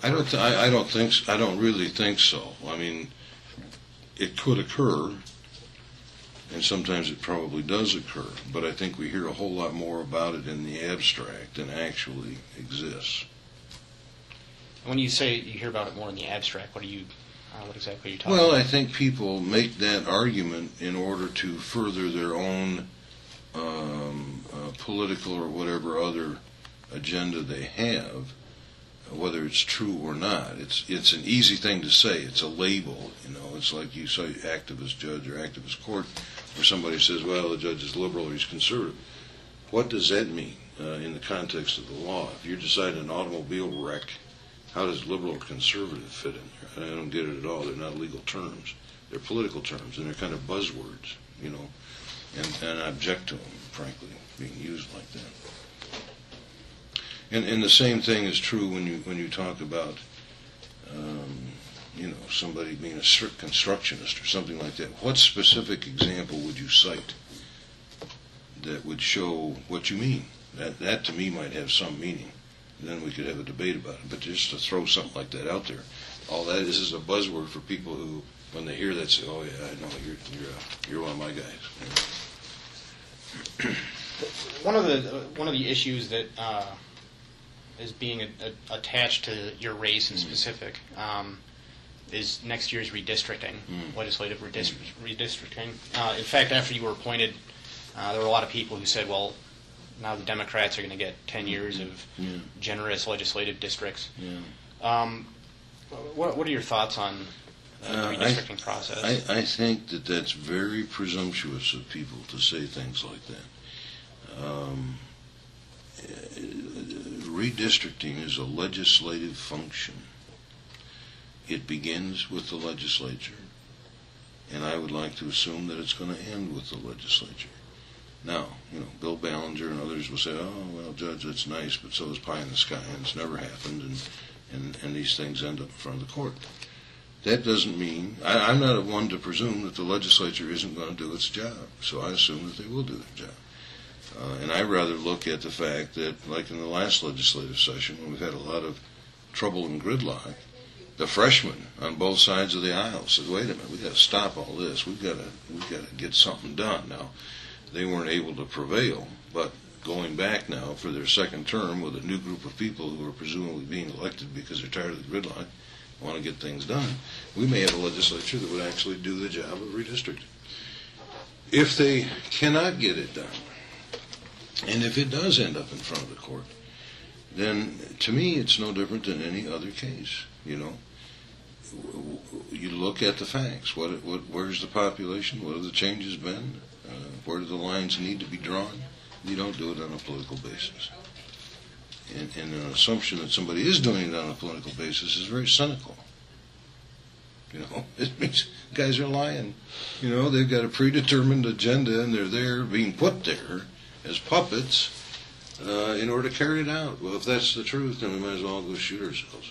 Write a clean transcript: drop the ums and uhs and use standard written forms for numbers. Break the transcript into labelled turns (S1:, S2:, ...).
S1: I don't really think so. I mean, it could occur, and sometimes it probably does occur, but I think we hear a whole lot more about it in the abstract than actually exists.
S2: When you say you hear about it more in the abstract, what exactly are you talking about?
S1: Well, I think people make that argument in order to further their own political or whatever other agenda they have, whether it's true or not. It's an easy thing to say. It's a label, you know. It's like you say activist judge or activist court, where somebody says, well, the judge is liberal or he's conservative. What does that mean in the context of the law? If you're deciding an automobile wreck, how does liberal or conservative fit in there? I don't get it at all. They're not legal terms. They're political terms, and they're kind of buzzwords, you know, and I object to them, frankly, being used like that. And the same thing is true when you talk about, you know, somebody being a strict constructionist or something like that. What specific example would you cite that would show what you mean? That to me might have some meaning. Then we could have a debate about it. But just to throw something like that out there, all that is a buzzword for people who, when they hear that, say, "Oh yeah, I know you're one of my guys."
S2: Yeah. One of the issues that is being attached to your race in specific is next year's redistricting, legislative redistricting. In fact, after you were appointed, there were a lot of people who said, "Well, now the Democrats are going to get 10 years of generous legislative districts." What are your thoughts on the redistricting process?
S1: I think that's very presumptuous of people to say things like that. Redistricting is a legislative function. It begins with the legislature, and I would like to assume that it's going to end with the legislature. Now, you know, Bill Ballinger and others will say, "Oh, well, Judge, that's nice, but so is pie in the sky, and it's never happened, and these things end up in front of the court." That doesn't mean, I'm not one to presume that the legislature isn't going to do its job, so I assume that they will do their job. And I rather look at the fact that, like in the last legislative session, when we've had a lot of trouble and gridlock, the freshmen on both sides of the aisle said, "Wait a minute, we've got to stop all this. We've got to get something done." Now, they weren't able to prevail, but going back now for their second term with a new group of people who are presumably being elected because they're tired of the gridlock, want to get things done, we may have a legislature that would actually do the job of redistricting. If they cannot get it done, and if it does end up in front of the court, then to me it's no different than any other case. You know, you look at the facts. Where's the population? What have the changes been? Where do the lines need to be drawn? You don't do it on a political basis. And an assumption that somebody is doing it on a political basis is very cynical. You know, it means guys are lying. You know, they've got a predetermined agenda, and they're there being put there as puppets in order to carry it out. Well, if that's the truth, then we might as well go shoot ourselves.